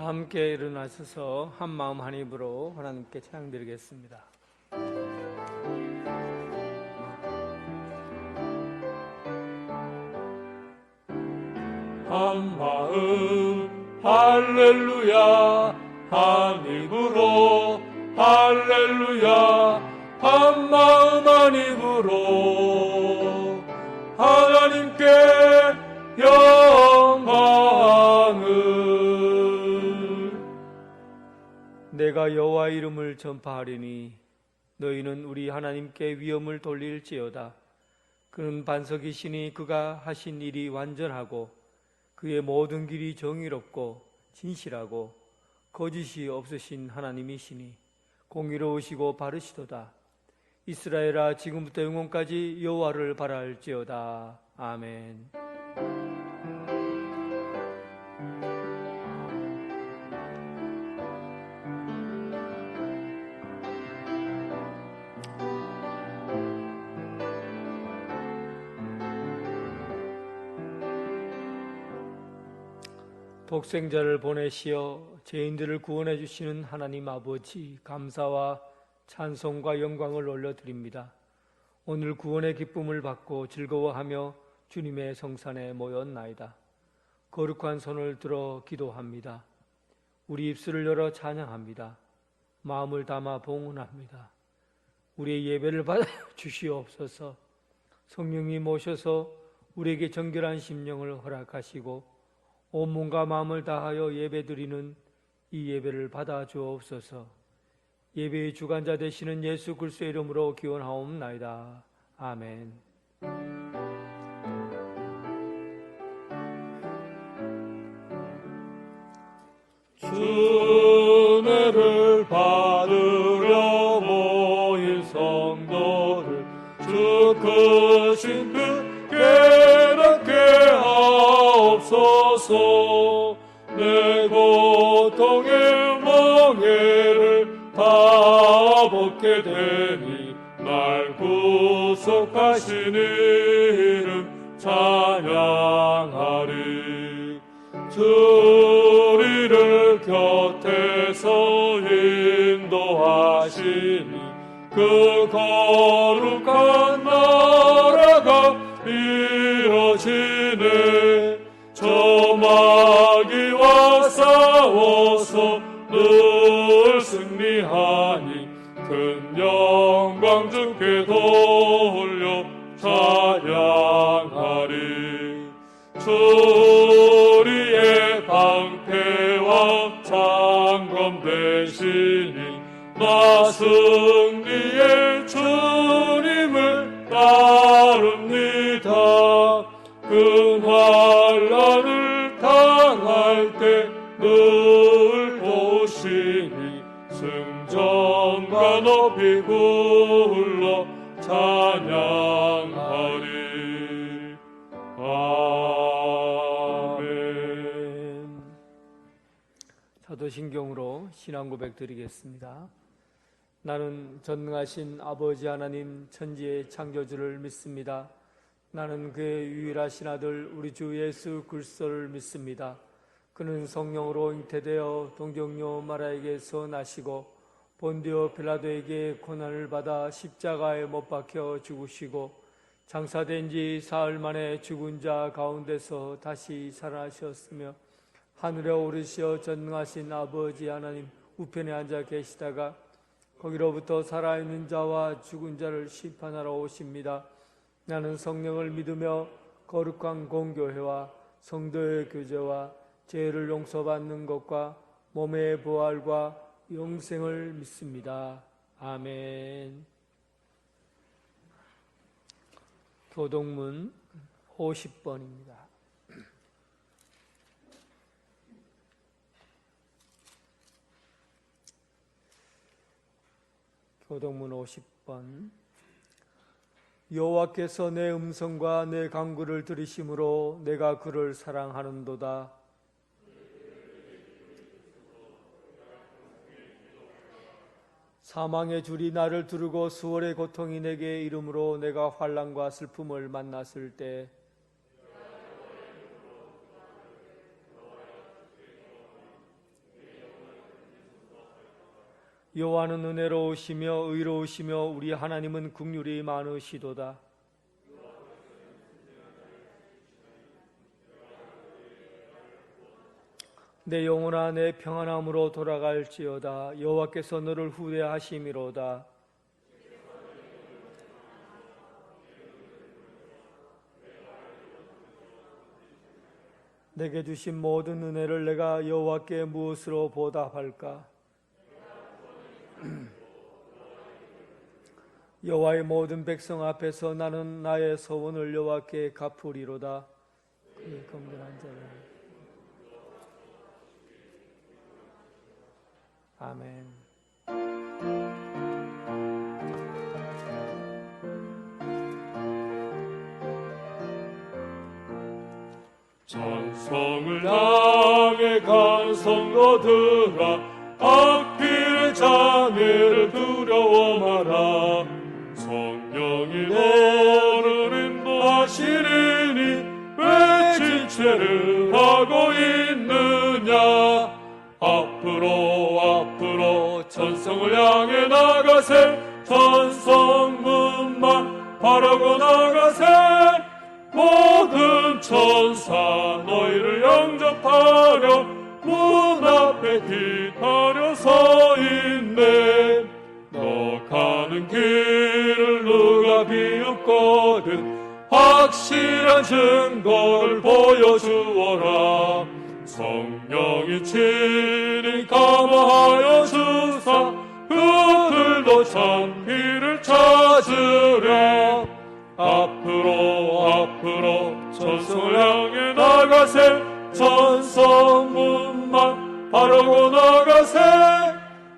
다 함께 일어나셔서 한 마음 한 입으로 하나님께 찬양드리겠습니다. 한 마음 할렐루야, 한 입으로 할렐루야, 한 마음 한 입으로 하나님께 영광을. 내가 여호와 이름을 전파하리니 너희는 우리 하나님께 위엄을 돌릴지어다. 그는 반석이시니 그가 하신 일이 완전하고 그의 모든 길이 정의롭고 진실하고 거짓이 없으신 하나님이시니 공의로우시고 바르시도다. 이스라엘아, 지금부터 영원까지 여호와를 바랄지어다. 아멘. 독생자를 보내시어 죄인들을 구원해 주시는 하나님 아버지, 감사와 찬송과 영광을 올려드립니다. 오늘 구원의 기쁨을 받고 즐거워하며 주님의 성산에 모였나이다. 거룩한 손을 들어 기도합니다. 우리 입술을 열어 찬양합니다. 마음을 담아 봉헌합니다. 우리의 예배를 받아 주시옵소서. 성령이 모셔서 우리에게 정결한 심령을 허락하시고 온 몸과 마음을 다하여 예배드리는 이 예배를 받아 주옵소서. 예배의 주관자 되시는 예수 그리스도의 이름으로 기원하옵나이다. 아멘. 은혜를 받으려 모인 성도를 주 크신 그 깨닫게 하옵소서. 내 고통의 멍에를 다 벗게 되니 날 구속하신 이름 찬양하리. 우리를 곁에서 인도하시니 그 거룩한 나라가 이뤄지네. 저 마귀와 싸워서 늘 승리하니 큰 영광 주께 돌려 찬양하리. 우리의 방패와 창검 되시니 나 승리의 주님을 따릅니다. 그 환난을 당할 때 늘 도우시니 승전과 높이 불러 찬양하리. 아멘. 사도신경으로 신앙 고백 드리겠습니다. 나는 전능하신 아버지 하나님 천지의 창조주를 믿습니다. 나는 그의 유일하신 아들 우리 주 예수 그리스도를 믿습니다. 그는 성령으로 잉태되어 동정녀 마리아에게서 나시고 본디오 빌라도에게 고난을 받아 십자가에 못 박혀 죽으시고 장사된 지 사흘 만에 죽은 자 가운데서 다시 살아나셨으며 하늘에 오르시어 전능하신 아버지 하나님 우편에 앉아 계시다가 거기로부터 살아있는 자와 죽은 자를 심판하러 오십니다. 나는 성령을 믿으며 거룩한 공교회와 성도의 교제와 죄를 용서받는 것과 몸의 부활과 영생을 믿습니다. 아멘. 교동문 50번입니다. 교동문 50번. 여호와께서 내 음성과 내 간구를 들으심으로 내가 그를 사랑하는도다. 사망의 줄이 나를 두르고 수월의 고통이 내게 이름으로 내가 환난과 슬픔을 만났을 때 여호와는 은혜로우시며 의로우시며 우리 하나님은 긍휼이 많으시도다. 내 영혼아 내 평안함으로 돌아갈지어다. 여호와께서 너를 후대하심이로다. 내게 주신 모든 은혜를 내가 여호와께 무엇으로 보답할까? 여호와의 모든 백성 앞에서 나는 나의 서원을 여호와께 갚으리로다. 그의 검결한 자를. 아멘. 찬송을 향해 간 성도들아, 악필의 장애를 두려워 마라. 성령이 너를 인도하시리니 왜 지체를 하고 있느냐. 앞으로 천성을 향해 나가세. 천성문만 바라고 나가세. 모든 천사 너희를 영접하려 문 앞에 기다려 서 있네. 너 가는 길을 누가 비웃거든 확실한 증거를 보여주어라. 성령이 친히 감화하여 주사 그들도 참 길을 찾으랴. 앞으로 천성을 향해 나가세. 천성문만 바라고 나가세.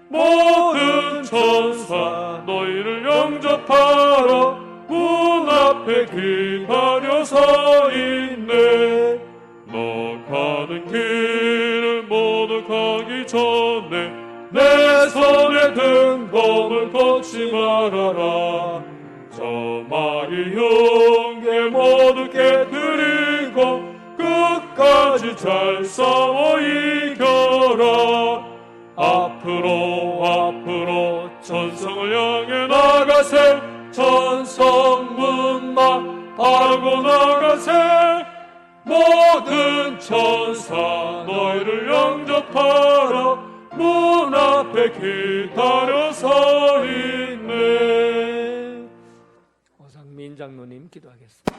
모든 천사 너희를 영접하러 문 앞에 기다려 서 있네. 너 가는 길을 모두 가기 전에 내 손에 든 검을 걷지 말아라. 저 마귀 흉계 모두 깨뜨리고 끝까지 잘 싸워 이겨라. 앞으로 천성을 향해 나가세. 천성문만 바라고 나가세. 모든 천사 너희를 영접하러 문 앞에 기다려 서 있네. 오상민 장로님 기도하겠습니다.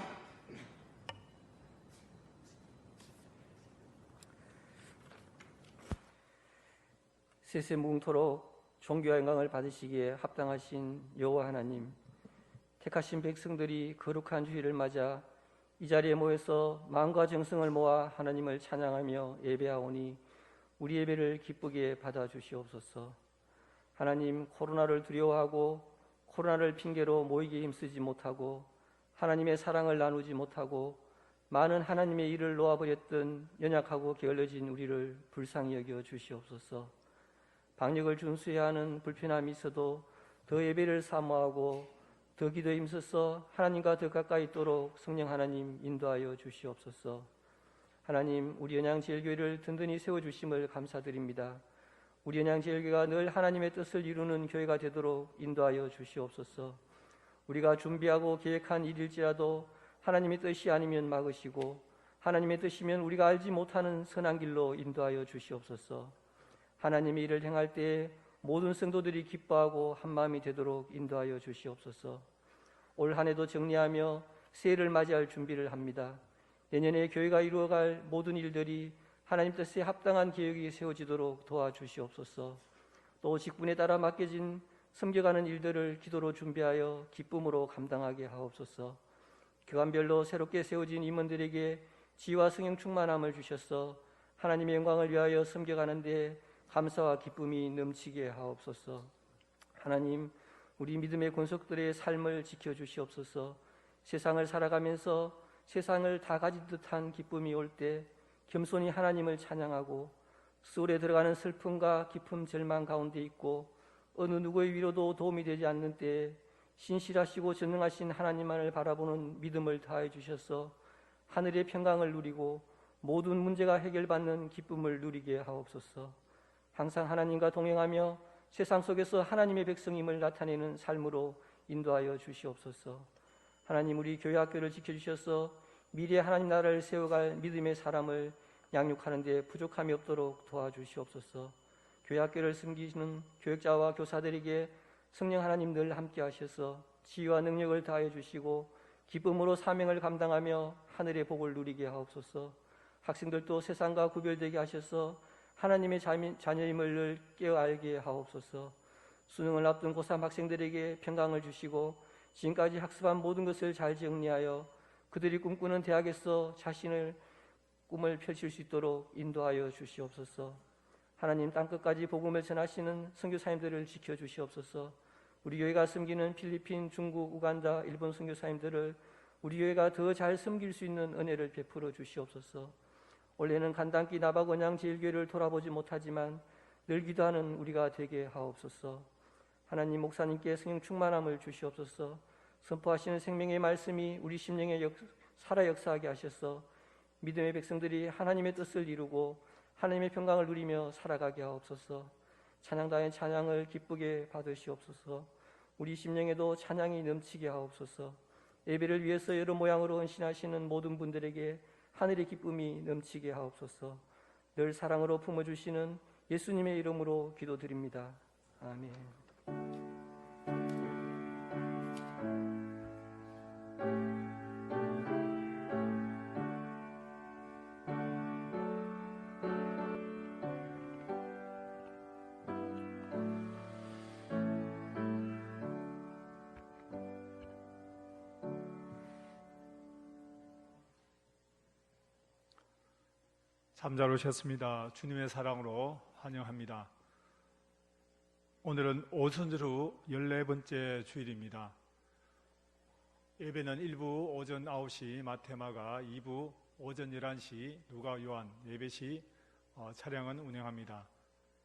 세세무궁토록 종교와 영광을 받으시기에 합당하신 여호와 하나님, 택하신 백성들이 거룩한 주일을 맞아 이 자리에 모여서 마음과 정성을 모아 하나님을 찬양하며 예배하오니 우리 예배를 기쁘게 받아주시옵소서. 하나님, 코로나를 두려워하고 코로나를 핑계로 모이기 힘쓰지 못하고 하나님의 사랑을 나누지 못하고 많은 하나님의 일을 놓아버렸던 연약하고 게을러진 우리를 불쌍히 여겨 주시옵소서. 방역을 준수해야 하는 불편함이 있어도 더 예배를 사모하고 더 기도에 힘써서 하나님과 더 가까이 있도록 성령 하나님 인도하여 주시옵소서. 하나님, 우리 연양제일교회를 든든히 세워주심을 감사드립니다. 우리 연양제일교회가 늘 하나님의 뜻을 이루는 교회가 되도록 인도하여 주시옵소서. 우리가 준비하고 계획한 일일지라도 하나님의 뜻이 아니면 막으시고 하나님의 뜻이면 우리가 알지 못하는 선한 길로 인도하여 주시옵소서. 하나님의 일을 행할 때에 모든 성도들이 기뻐하고 한마음이 되도록 인도하여 주시옵소서. 올 한 해도 정리하며 새해를 맞이할 준비를 합니다. 내년에 교회가 이루어갈 모든 일들이 하나님 뜻에 합당한 계획이 세워지도록 도와주시옵소서. 또 직분에 따라 맡겨진 섬겨가는 일들을 기도로 준비하여 기쁨으로 감당하게 하옵소서. 교관별로 새롭게 세워진 임원들에게 지혜와 성령 충만함을 주셔서 하나님의 영광을 위하여 섬겨가는 데 감사와 기쁨이 넘치게 하옵소서. 하나님, 우리 믿음의 권속들의 삶을 지켜주시옵소서. 세상을 살아가면서 세상을 다 가진 듯한 기쁨이 올 때 겸손히 하나님을 찬양하고 소울에 들어가는 슬픔과 깊은 절망 가운데 있고 어느 누구의 위로도 도움이 되지 않는 때에 신실하시고 전능하신 하나님만을 바라보는 믿음을 다해 주셔서 하늘의 평강을 누리고 모든 문제가 해결받는 기쁨을 누리게 하옵소서. 항상 하나님과 동행하며 세상 속에서 하나님의 백성임을 나타내는 삶으로 인도하여 주시옵소서. 하나님, 우리 교회 학교를 지켜주셔서 미래의 하나님 나라를 세워갈 믿음의 사람을 양육하는 데 부족함이 없도록 도와주시옵소서. 교회 학교를 섬기시는 교육자와 교사들에게 성령 하나님 늘 함께 하셔서 지혜와 능력을 다해 주시고 기쁨으로 사명을 감당하며 하늘의 복을 누리게 하옵소서. 학생들도 세상과 구별되게 하셔서 하나님의 자녀임을 늘 깨어 알게 하옵소서. 수능을 앞둔 고3 학생들에게 평강을 주시고 지금까지 학습한 모든 것을 잘 정리하여 그들이 꿈꾸는 대학에서 자신의 꿈을 펼칠 수 있도록 인도하여 주시옵소서. 하나님, 땅끝까지 복음을 전하시는 선교사님들을 지켜주시옵소서. 우리 교회가 섬기는 필리핀, 중국, 우간다, 일본 선교사님들을 우리 교회가 더 잘 섬길 수 있는 은혜를 베풀어 주시옵소서. 올해는 간단기 나바건양 제일교회를 돌아보지 못하지만 늘 기도하는 우리가 되게 하옵소서. 하나님, 목사님께 성령 충만함을 주시옵소서. 선포하시는 생명의 말씀이 우리 심령에 살아 역사하게 하셔서 믿음의 백성들이 하나님의 뜻을 이루고 하나님의 평강을 누리며 살아가게 하옵소서. 찬양단의 찬양을 기쁘게 받으시옵소서. 우리 심령에도 찬양이 넘치게 하옵소서. 예배를 위해서 여러 모양으로 헌신하시는 모든 분들에게 하늘의 기쁨이 넘치게 하옵소서. 늘 사랑으로 품어주시는 예수님의 이름으로 기도드립니다. 아멘. 잠잘 오셨습니다. 주님의 사랑으로 환영합니다. 오늘은 오순절 14번째 주일입니다. 예배는 1부 오전 9시 마테마가, 2부 오전 11시 누가 요한 예배시 차량은 운행합니다.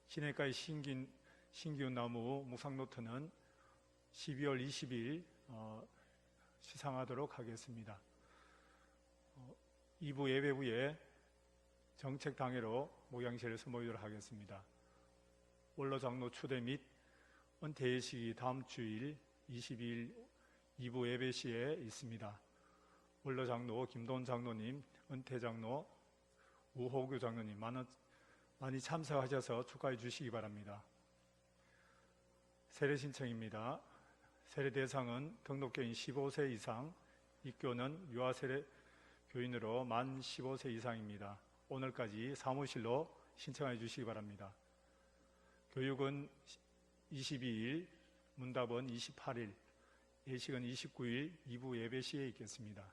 시내가의 신기운 나무 묵상노트는 12월 20일 시상하도록 하겠습니다. 2부 예배 후에 정책당회로 목양실에서 모이도록 하겠습니다. 원로 장로 추대 및 은퇴 예식이 다음 주일 22일 2부 예배 시에 있습니다. 원로 장로 김도훈 장로님, 은퇴 장로 우호규 장로님 많이 참석하셔서 축하해 주시기 바랍니다. 세례 신청입니다. 세례 대상은 등록교인 15세 이상, 입교는 유아세례 교인으로 만 15세 이상입니다. 오늘까지 사무실로 신청해 주시기 바랍니다. 교육은 22일, 문답은 28일, 예식은 29일 2부 예배 시에 있겠습니다.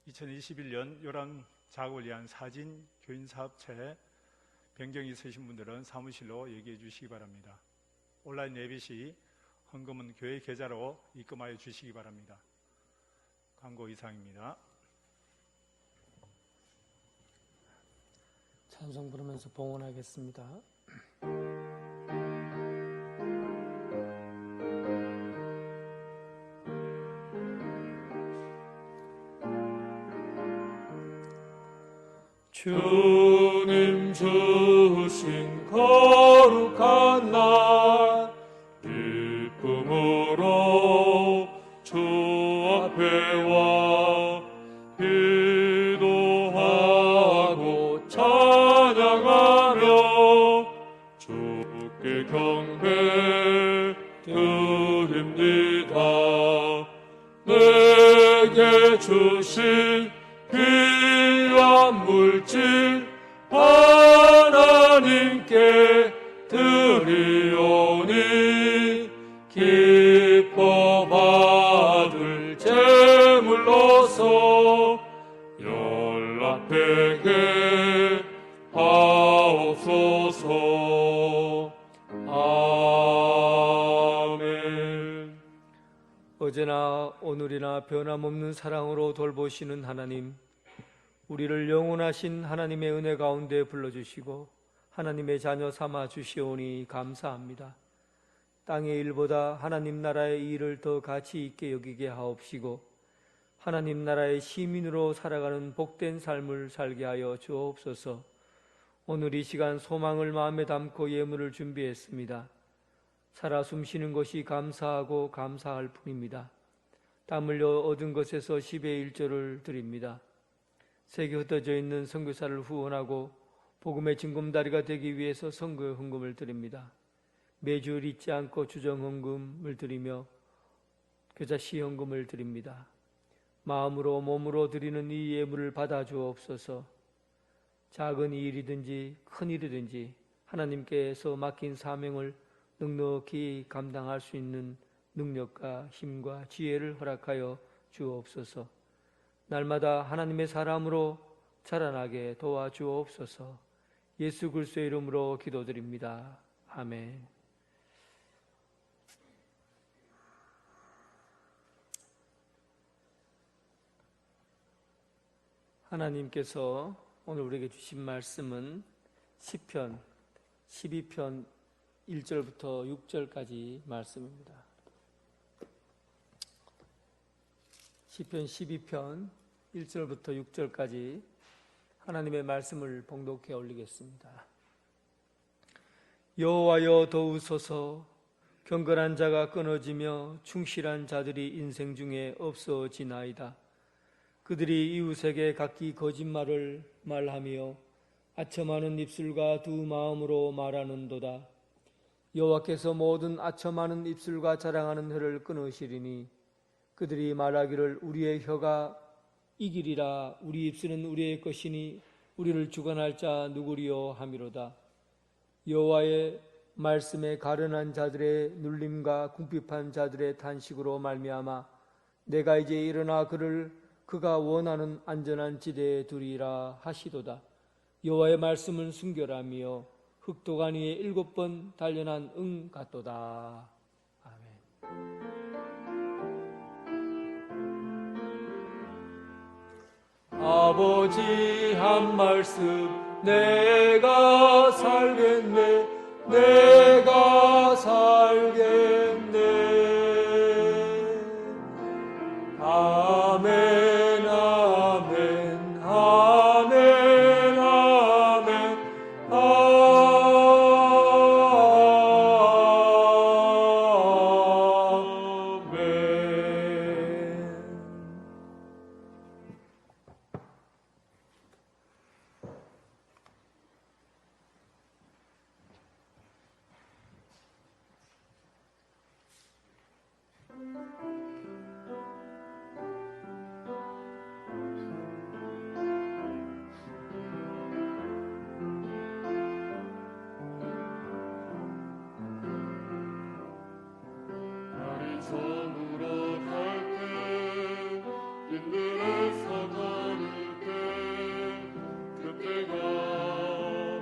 2021년 요람 작업을 위한 사진 교인사업체 변경이 있으신 분들은 사무실로 얘기해 주시기 바랍니다. 온라인 예배 시 헌금은 교회 계좌로 입금하여 주시기 바랍니다. 광고 이상입니다. 찬송 부르면서 봉헌하겠습니다. 주님 주신 거룩한 날 기쁨으로 주 앞에 와 기도하고 찬양하며 주께 경배 드립니다. 내게 주신 귀한 물질 하나님께 드리오니 기뻐 받을 제물로서 연락되게 하옵소서. 아멘. 어제나 오늘이나 변함없는 사랑으로 돌보시는 하나님, 우리를 영원하신 하나님의 은혜 가운데 불러주시고 하나님의 자녀 삼아 주시오니 감사합니다. 땅의 일보다 하나님 나라의 일을 더 가치 있게 여기게 하옵시고 하나님 나라의 시민으로 살아가는 복된 삶을 살게 하여 주옵소서. 오늘 이 시간 소망을 마음에 담고 예물을 준비했습니다. 살아 숨쉬는 것이 감사하고 감사할 뿐입니다. 땀 흘려 얻은 것에서 10의 1조를 드립니다. 세계 흩어져 있는 선교사를 후원하고 복음의 징검다리가 되기 위해서 선교 헌금을 드립니다. 매주 잊지 않고 주정 헌금을 드리며 교자 시헌금을 드립니다. 마음으로 몸으로 드리는 이 예물을 받아주옵소서. 작은 일이든지 큰 일이든지 하나님께서 맡긴 사명을 넉넉히 감당할 수 있는 능력과 힘과 지혜를 허락하여 주옵소서. 날마다 하나님의 사람으로 자라나게 도와주옵소서. 예수 그리스도의 이름으로 기도드립니다. 아멘. 하나님께서 오늘 우리에게 주신 말씀은 시편 12편 1절부터 6절까지 말씀입니다. 시편 12편 1절부터 6절까지 하나님의 말씀을 봉독해 올리겠습니다. 여호와여 더우소서. 경건한 자가 끊어지며 충실한 자들이 인생 중에 없어지나이다. 그들이 이웃에게 각기 거짓말을 말하며 아첨하는 입술과 두 마음으로 말하는도다. 여호와께서 모든 아첨하는 입술과 자랑하는 혀를 끊으시리니 그들이 말하기를 우리의 혀가 이기리라. 우리 입술은 우리의 것이니 우리를 주관할 자 누구리요 함이로다. 여호와의 말씀에 가련한 자들의 눌림과 궁핍한 자들의 탄식으로 말미암아 내가 이제 일어나 그가 원하는 안전한 지대에 두리라 하시도다. 여호와의 말씀은 순결하며 흑도간 위에 7번 단련한 응 같도다. 아멘. 아버지 한 말씀 내가 살겠네 내가 살겠네 아멘 아멘 아멘 아멘 아멘. 날이 저물어 갈 때 힘들어서 걸을 때 그때가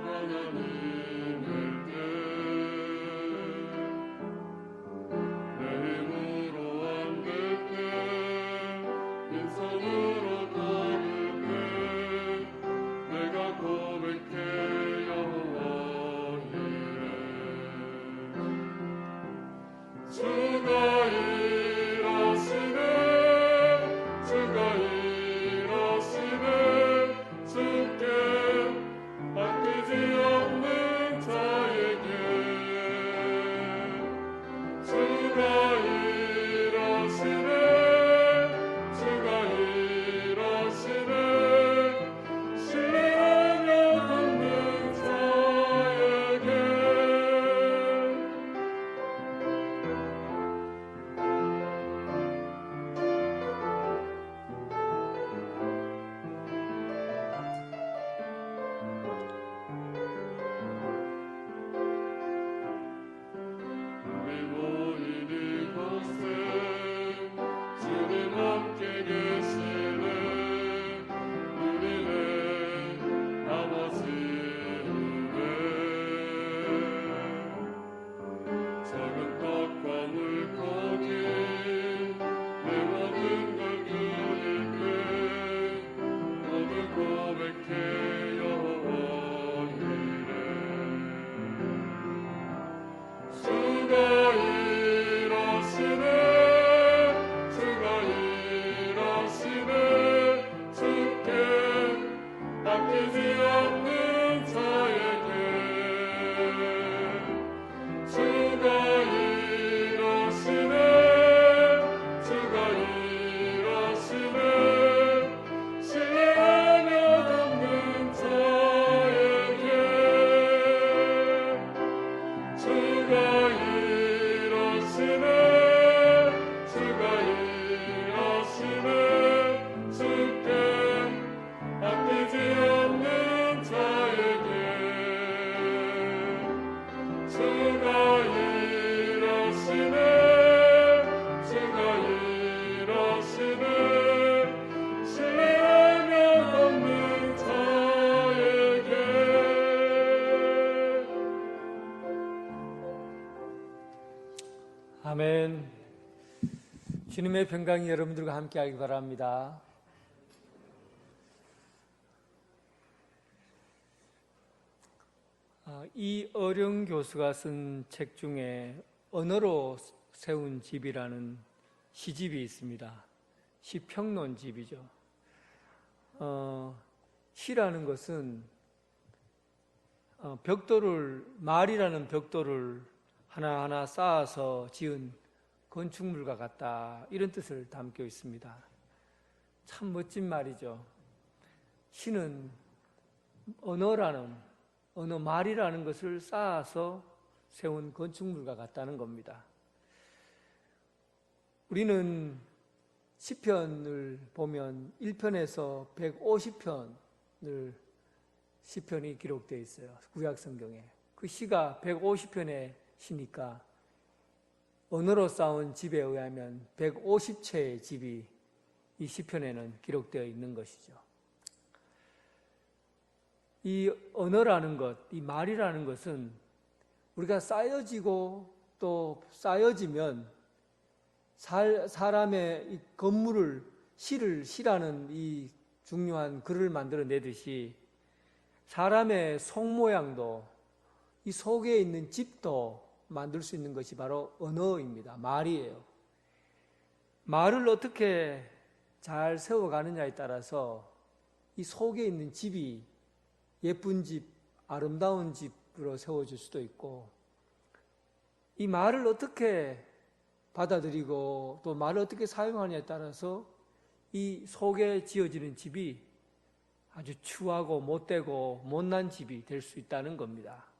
하나님일 때내 힘으로 안 될 때 빈손으로 걸을 때 내가 고백해 여호와 이래 주가 주님의 평강이 여러분들과 함께하기 바랍니다. 이 어령 교수가 쓴 책 중에 언어로 세운 집이라는 시집이 있습니다. 시평론집이죠. 시라는 것은 말이라는 벽돌을 하나하나 쌓아서 지은 건축물과 같다, 이런 뜻을 담고 있습니다. 참 멋진 말이죠. 시는 말이라는 것을 쌓아서 세운 건축물과 같다는 겁니다. 우리는 시편을 보면 1편에서 150편을 시편이 기록되어 있어요. 구약 성경에. 그 시가 150편의 시니까 언어로 쌓은 집에 의하면 150채의 집이 이 시편에는 기록되어 있는 것이죠. 이 언어라는 것, 이 말이라는 것은 우리가 쌓여지고 또 쌓여지면 사람의 이 시라는 이 중요한 글을 만들어내듯이 사람의 속 모양도, 이 속에 있는 집도 만들 수 있는 것이 바로 언어입니다. 말이에요. 말을 어떻게 잘 세워가느냐에 따라서 이 속에 있는 집이 예쁜 집, 아름다운 집으로 세워질 수도 있고, 이 말을 어떻게 받아들이고 또 말을 어떻게 사용하느냐에 따라서 이 속에 지어지는 집이 아주 추하고 못되고 못난 집이 될 수 있다는 겁니다.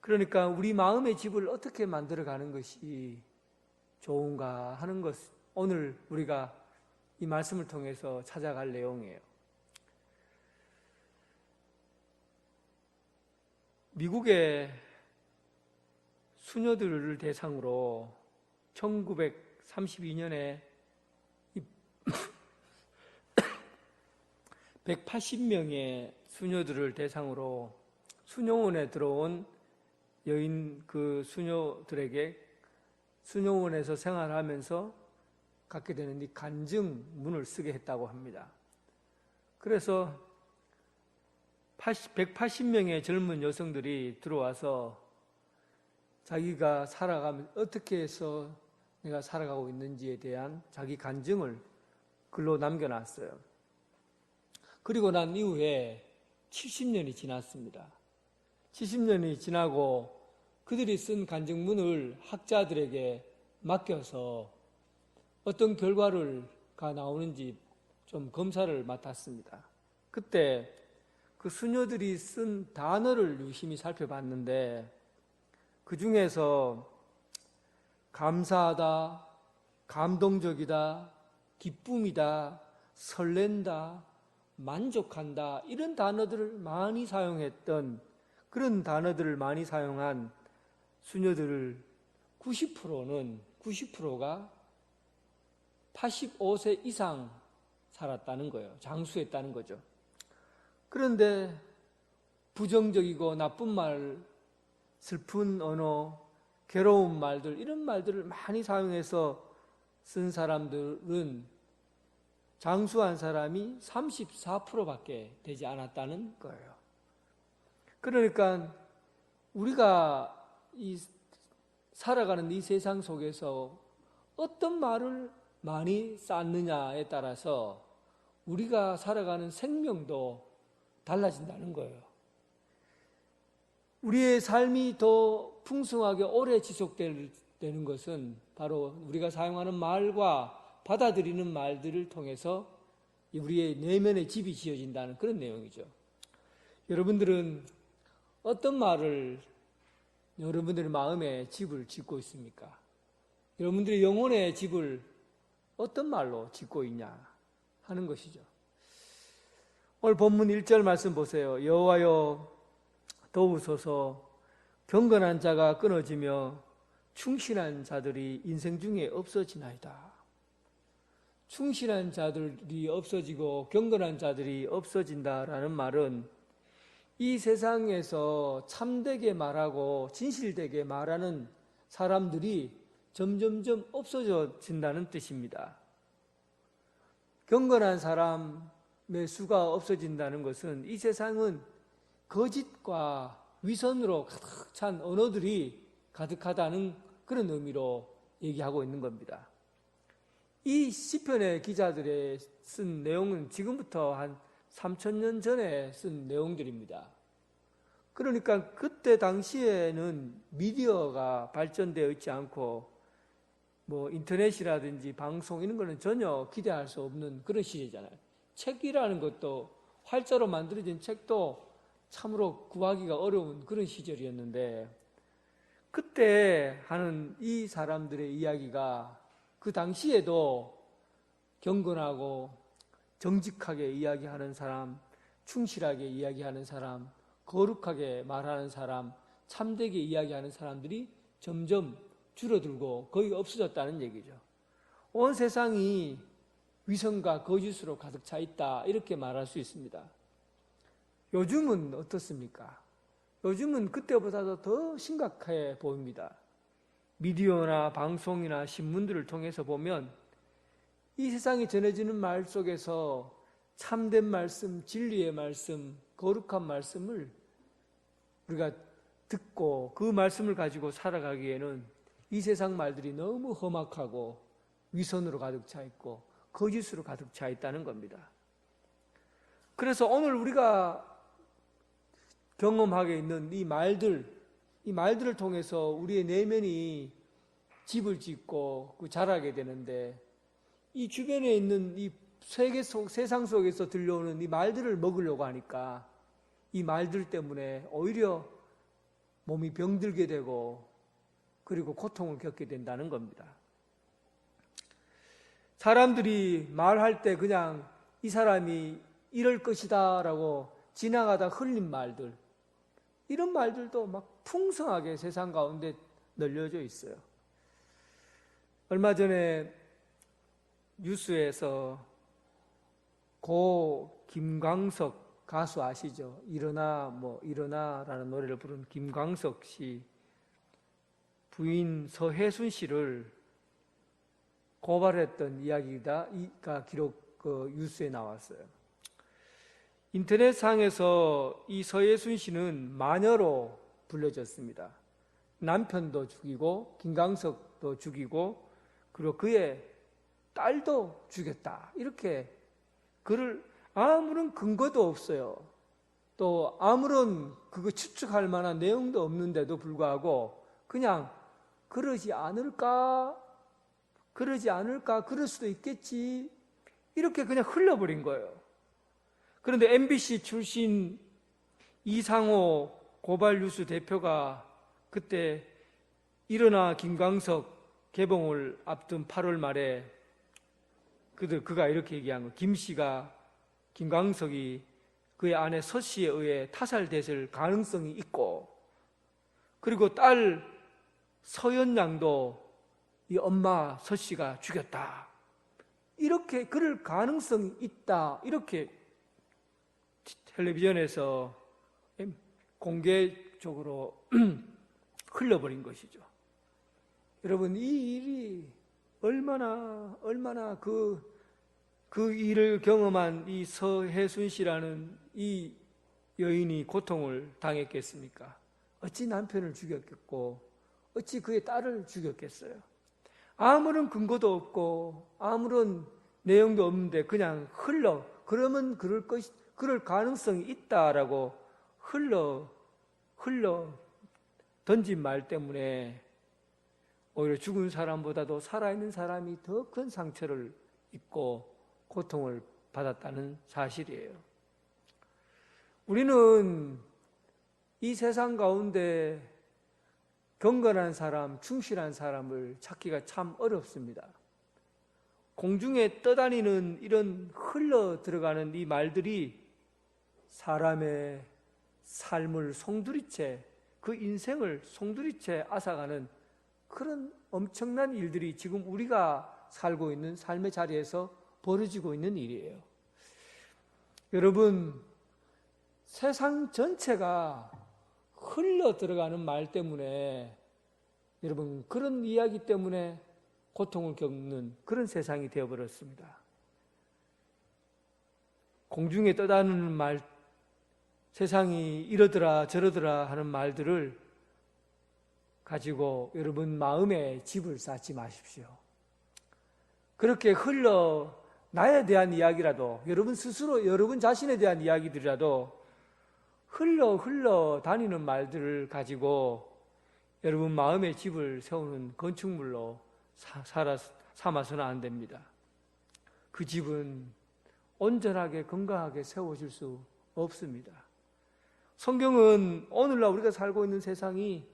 그러니까 우리 마음의 집을 어떻게 만들어가는 것이 좋은가 하는 것, 오늘 우리가 이 말씀을 통해서 찾아갈 내용이에요. 미국의 수녀들을 대상으로 1932년에 180명의 수녀들을 대상으로 수녀원에 들어온 여인 그 수녀들에게 수녀원에서 생활하면서 갖게 되는 이 간증문을 쓰게 했다고 합니다. 그래서 180명의 젊은 여성들이 들어와서 자기가 살아가면 어떻게 해서 내가 살아가고 있는지에 대한 자기 간증을 글로 남겨놨어요. 그리고 난 이후에 70년이 지났습니다. 70년이 지나고 그들이 쓴 간증문을 학자들에게 맡겨서 어떤 결과가 나오는지 좀 검사를 맡았습니다. 그때 그 수녀들이 쓴 단어를 유심히 살펴봤는데 그 중에서 감사하다, 감동적이다, 기쁨이다, 설렌다, 만족한다, 이런 단어들을 많이 사용했던, 그런 단어들을 많이 사용한 수녀들을 90%가 85세 이상 살았다는 거예요. 장수했다는 거죠. 그런데 부정적이고 나쁜 말, 슬픈 언어, 괴로운 말들, 이런 말들을 많이 사용해서 쓴 사람들은 장수한 사람이 34%밖에 되지 않았다는 거예요. 그러니까 우리가 살아가는 이 세상 속에서 어떤 말을 많이 쌓느냐에 따라서 우리가 살아가는 생명도 달라진다는 거예요. 우리의 삶이 더 풍성하게 오래 지속되는 것은 바로 우리가 사용하는 말과 받아들이는 말들을 통해서 우리의 내면의 집이 지어진다는 그런 내용이죠. 여러분들은 어떤 말을 여러분들의 마음에 집을 짓고 있습니까? 여러분들의 영혼의 집을 어떤 말로 짓고 있냐 하는 것이죠. 오늘 본문 1절 말씀 보세요. 여호와여 도우소서, 경건한 자가 끊어지며 충실한 자들이 인생 중에 없어지나이다. 충실한 자들이 없어지고 경건한 자들이 없어진다라는 말은 이 세상에서 참되게 말하고 진실되게 말하는 사람들이 점점점 없어진다는 뜻입니다. 경건한 사람의 수가 없어진다는 것은 이 세상은 거짓과 위선으로 가득 찬 언어들이 가득하다는 그런 의미로 얘기하고 있는 겁니다. 이 시편의 기자들의 쓴 내용은 지금부터 한 3,000년 전에 쓴 내용들입니다. 그러니까 그때 당시에는 미디어가 발전되어 있지 않고 인터넷이라든지 방송 이런 거는 전혀 기대할 수 없는 그런 시대잖아요. 책이라는 것도 활자로 만들어진 책도 참으로 구하기가 어려운 그런 시절이었는데 그때 하는 이 사람들의 이야기가 그 당시에도 경건하고 정직하게 이야기하는 사람, 충실하게 이야기하는 사람, 거룩하게 말하는 사람, 참되게 이야기하는 사람들이 점점 줄어들고 거의 없어졌다는 얘기죠. 온 세상이 위선과 거짓으로 가득 차 있다 이렇게 말할 수 있습니다. 요즘은 어떻습니까? 요즘은 그때보다도 더 심각해 보입니다. 미디어나 방송이나 신문들을 통해서 보면 이 세상에 전해지는 말 속에서 참된 말씀, 진리의 말씀, 거룩한 말씀을 우리가 듣고 그 말씀을 가지고 살아가기에는 이 세상 말들이 너무 험악하고 위선으로 가득 차 있고 거짓으로 가득 차 있다는 겁니다. 그래서 오늘 우리가 경험하게 있는 이 말들을 통해서 우리의 내면이 집을 짓고 자라게 되는데 이 주변에 있는 이 세상 속에서 들려오는 이 말들을 먹으려고 하니까 이 말들 때문에 오히려 몸이 병들게 되고 그리고 고통을 겪게 된다는 겁니다. 사람들이 말할 때 그냥 이 사람이 이럴 것이다 라고 지나가다 흘린 말들, 이런 말들도 막 풍성하게 세상 가운데 널려져 있어요. 얼마 전에 뉴스에서 고 김광석 가수 아시죠? 일어나라는 노래를 부른 김광석 씨 부인 서혜순 씨를 고발했던 이야기가 뉴스에 나왔어요. 인터넷상에서 이 서혜순 씨는 마녀로 불려졌습니다. 남편도 죽이고 김광석도 죽이고 그리고 그의 딸도 죽였다. 이렇게 그를 아무런 근거도 없어요. 또 아무런 그거 추측할 만한 내용도 없는데도 불구하고 그냥 그러지 않을까, 그럴 수도 있겠지 이렇게 그냥 흘려버린 거예요. 그런데 MBC 출신 이상호 고발뉴스 대표가 그때 일어나 김광석 개봉을 앞둔 8월 말에 그가 이렇게 얘기한 거예요. 김광석이 그의 아내 서 씨에 의해 타살됐을 가능성이 있고 그리고 딸 서연 양도 이 엄마 서 씨가 죽였다. 이렇게 그럴 가능성이 있다. 이렇게 텔레비전에서 공개적으로 흘려버린 것이죠. 여러분, 이 일이 얼마나 그 일을 경험한 이 서혜순 씨라는 이 여인이 고통을 당했겠습니까? 어찌 남편을 죽였겠고 어찌 그의 딸을 죽였겠어요? 아무런 근거도 없고 아무런 내용도 없는데 그냥 그러면 그럴 가능성이 있다라고 흘러 던진 말 때문에 오히려 죽은 사람보다도 살아있는 사람이 더 큰 상처를 입고 고통을 받았다는 사실이에요. 우리는 이 세상 가운데 경건한 사람, 충실한 사람을 찾기가 참 어렵습니다. 공중에 떠다니는 이런 흘러 들어가는 이 말들이 사람의 삶을 송두리째, 그 인생을 송두리째 앗아가는 그런 엄청난 일들이 지금 우리가 살고 있는 삶의 자리에서 벌어지고 있는 일이에요. 여러분, 세상 전체가 흘러 들어가는 말 때문에 여러분, 그런 이야기 때문에 고통을 겪는 그런 세상이 되어버렸습니다. 공중에 떠다니는 말, 세상이 이러더라 저러더라 하는 말들을 가지고 여러분 마음에 집을 쌓지 마십시오. 그렇게 흘러 나에 대한 이야기라도, 여러분 스스로 여러분 자신에 대한 이야기들이라도 흘러 다니는 말들을 가지고 여러분 마음의 집을 세우는 건축물로 삼아서는 안 됩니다. 그 집은 온전하게 건강하게 세워질 수 없습니다. 성경은 오늘날 우리가 살고 있는 세상이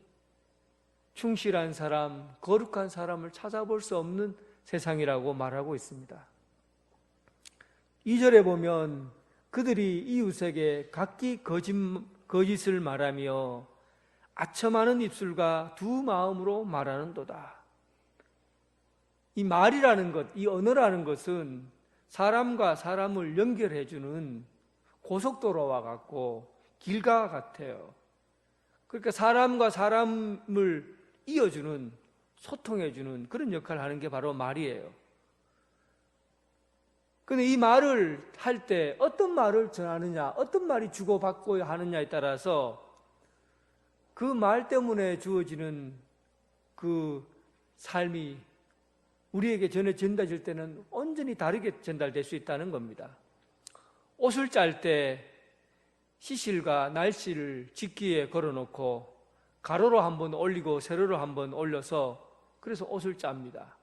충실한 사람, 거룩한 사람을 찾아볼 수 없는 세상이라고 말하고 있습니다. 2절에 보면 그들이 이웃에게 각기 거짓을 말하며 아첨하는 입술과 두 마음으로 말하는도다. 이 말이라는 것, 이 언어라는 것은 사람과 사람을 연결해주는 고속도로와 같고 길과 같아요. 그러니까 사람과 사람을 이어주는, 소통해주는 그런 역할을 하는 게 바로 말이에요. 그런데 이 말을 할 때 어떤 말을 전하느냐, 어떤 말이 주고받고 하느냐에 따라서 그 말 때문에 주어지는 그 삶이 우리에게 전달될 때는 온전히 다르게 전달될 수 있다는 겁니다. 옷을 짤 때 시실과 날씨를 직기에 걸어놓고 가로로 한번 올리고 세로로 한번 올려서 그래서 옷을 짭니다.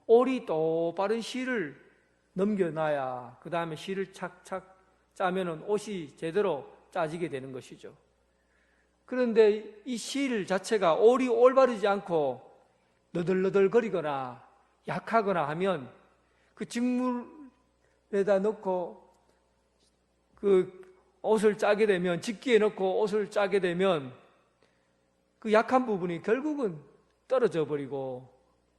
올이 똑바른 실을 넘겨놔야 그 다음에 실을 착착 짜면은 옷이 제대로 짜지게 되는 것이죠. 그런데 이 실 자체가 올이 올바르지 않고 너덜너덜거리거나 약하거나 하면 그 직물에다 넣고 그 옷을 짜게 되면, 직기에 넣고 옷을 짜게 되면 그 약한 부분이 결국은 떨어져 버리고,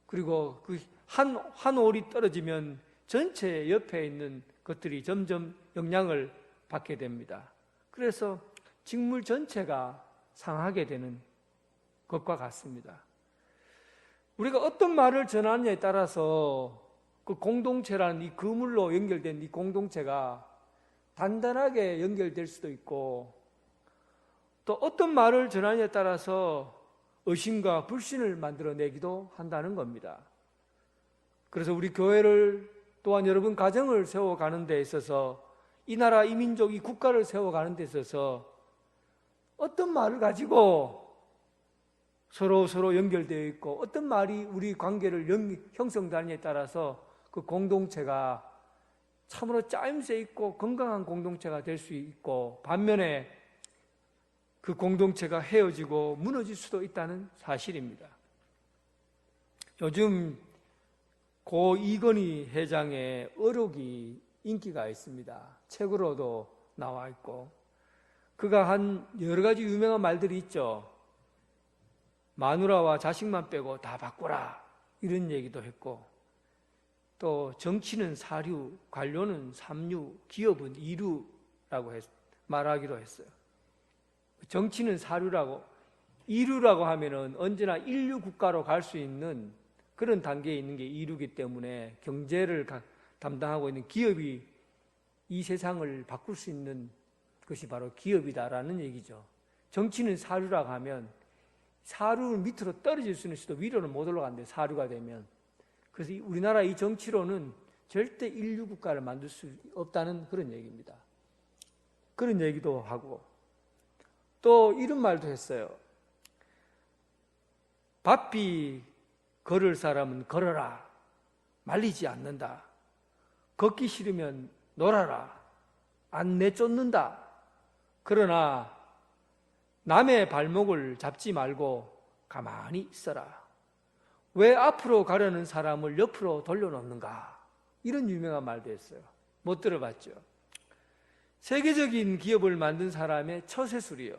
그리고 그 한 올이 떨어지면 전체 옆에 있는 것들이 점점 영향을 받게 됩니다. 그래서 직물 전체가 상하게 되는 것과 같습니다. 우리가 어떤 말을 전하느냐에 따라서 그 공동체라는 이 그물로 연결된 이 공동체가 단단하게 연결될 수도 있고, 또 어떤 말을 전하느냐에 따라서 의심과 불신을 만들어내기도 한다는 겁니다. 그래서 우리 교회를, 또한 여러분 가정을 세워가는 데 있어서, 이 나라, 이 민족, 이 국가를 세워가는 데 있어서 어떤 말을 가지고 서로 연결되어 있고, 어떤 말이 우리 관계를 형성하느냐에 따라서 그 공동체가 참으로 짜임새 있고 건강한 공동체가 될 수 있고, 반면에 그 공동체가 헤어지고 무너질 수도 있다는 사실입니다. 요즘 고 이건희 회장의 어록이 인기가 있습니다. 책으로도 나와 있고, 그가 한 여러 가지 유명한 말들이 있죠. 마누라와 자식만 빼고 다 바꾸라, 이런 얘기도 했고, 또 정치는 사류, 관료는 삼류, 기업은 이류라고 말하기도 했어요. 정치는 사류라고, 이류라고 하면은 언제나 인류 국가로 갈 수 있는 그런 단계에 있는 게 이류이기 때문에 경제를 담당하고 있는 기업이 이 세상을 바꿀 수 있는 것이 바로 기업이다라는 얘기죠. 정치는 사류라고 하면 사류는 밑으로 떨어질 수는 있어도 위로는 못 올라간대요. 사류가 되면. 그래서 우리나라 이 정치로는 절대 인류 국가를 만들 수 없다는 그런 얘기입니다. 그런 얘기도 하고, 또 이런 말도 했어요. 바삐 걸을 사람은 걸어라. 말리지 않는다. 걷기 싫으면 놀아라. 안 내쫓는다. 그러나 남의 발목을 잡지 말고 가만히 있어라. 왜 앞으로 가려는 사람을 옆으로 돌려놓는가? 이런 유명한 말도 했어요. 못 들어봤죠? 세계적인 기업을 만든 사람의 처세술이요.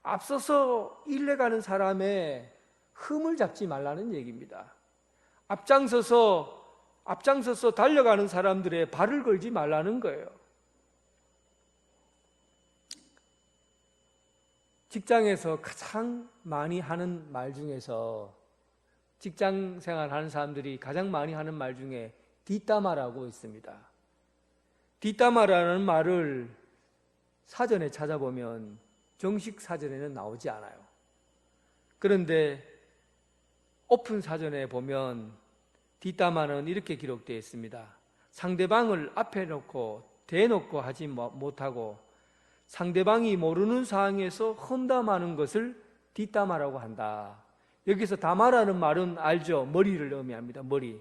앞서서 일래가는 사람의 흠을 잡지 말라는 얘기입니다. 앞장서서 달려가는 사람들의 발을 걸지 말라는 거예요. 직장에서 가장 많이 하는 말 중에서 직장 생활하는 사람들이 가장 많이 하는 말 중에 뒷담화라고 있습니다. 뒷담화라는 말을 사전에 찾아보면 정식 사전에는 나오지 않아요. 그런데 오픈 사전에 보면 뒷담화는 이렇게 기록되어 있습니다. 상대방을 앞에 놓고 대놓고 하지 못하고 상대방이 모르는 상황에서 험담하는 것을 뒷담화라고 한다. 여기서 담화라는 말은 알죠? 머리를 의미합니다. 머리.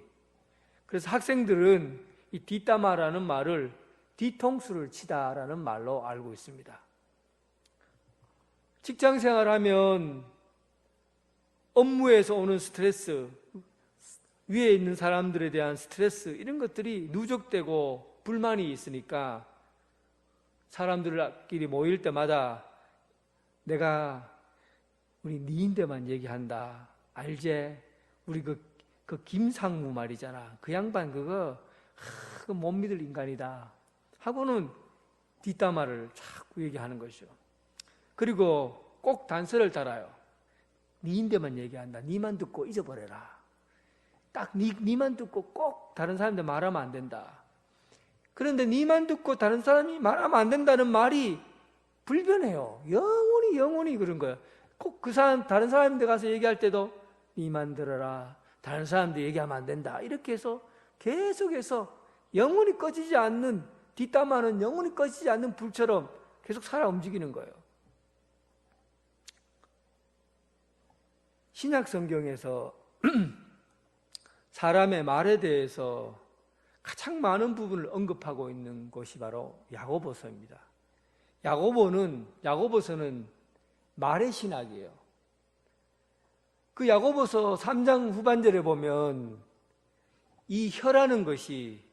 그래서 학생들은 이 뒷담화라는 말을 뒤통수를 치다라는 말로 알고 있습니다. 직장 생활하면 업무에서 오는 스트레스, 위에 있는 사람들에 대한 스트레스, 이런 것들이 누적되고 불만이 있으니까 사람들끼리 모일 때마다 내가 우리 니인데만 얘기한다. 알제? 우리 그 김상무 말이잖아. 그 양반 그거 못 믿을 인간이다. 하고는 뒷담화를 자꾸 얘기하는 것이죠. 그리고 꼭 단서를 달아요. 니인데만 얘기한다. 니만 듣고 잊어버려라. 딱 니만 듣고 꼭 다른 사람들 말하면 안 된다. 그런데 니만 듣고 다른 사람이 말하면 안 된다는 말이 불변해요. 영원히 그런 거예요. 꼭 그 사람, 다른 사람들 가서 얘기할 때도 니만 들어라. 다른 사람들 얘기하면 안 된다. 이렇게 해서 계속해서 영원히 꺼지지 않는, 뒷담화는 영원히 꺼지지 않는 불처럼 계속 살아 움직이는 거예요. 신약 성경에서 사람의 말에 대해서 가장 많은 부분을 언급하고 있는 곳이 바로 야고보서입니다. 야고보서는 말의 신학이에요. 그 야고보서 3장 후반절에 보면 이 혀라는 것이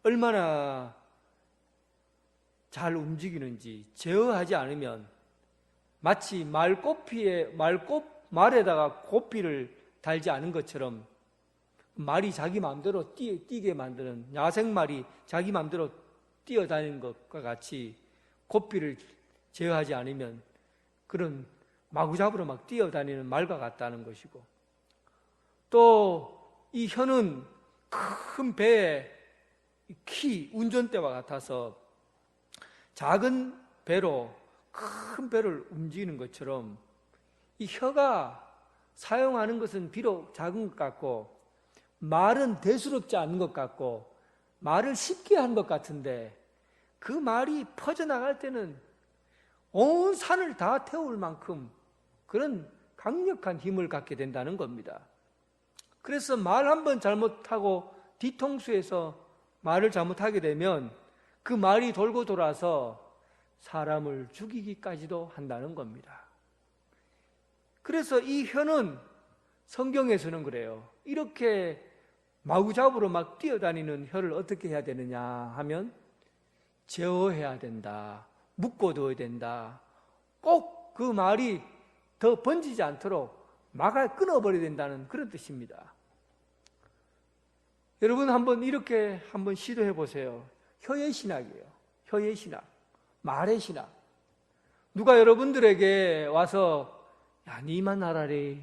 얼마나 잘 움직이는지, 제어하지 않으면 마치 말에다가 고삐를 달지 않은 것처럼 말이 자기 마음대로 뛰게 만드는, 야생말이 자기 마음대로 뛰어다니는 것과 같이 고삐를 제어하지 않으면 그런 마구잡이로 막 뛰어다니는 말과 같다는 것이고, 또 이 혀는 큰 배의 운전대와 같아서 작은 배로 큰 배를 움직이는 것처럼 이 혀가 사용하는 것은 비록 작은 것 같고 말은 대수롭지 않은 것 같고 말을 쉽게 한 것 같은데 그 말이 퍼져나갈 때는 온 산을 다 태울 만큼 그런 강력한 힘을 갖게 된다는 겁니다. 그래서 말 한 번 잘못하고 뒤통수에서 말을 잘못하게 되면 그 말이 돌고 돌아서 사람을 죽이기까지도 한다는 겁니다. 그래서 이 혀는 성경에서는 그래요. 이렇게 마구잡이로 막 뛰어다니는 혀를 어떻게 해야 되느냐 하면 제어해야 된다. 묶어둬야 된다. 꼭 그 말이 더 번지지 않도록 끊어버려야 된다는 그런 뜻입니다. 여러분 이렇게 한번 시도해 보세요. 혀의 신학이에요. 혀의 신학. 말의 신학. 누가 여러분들에게 와서 야, 니만 알아리.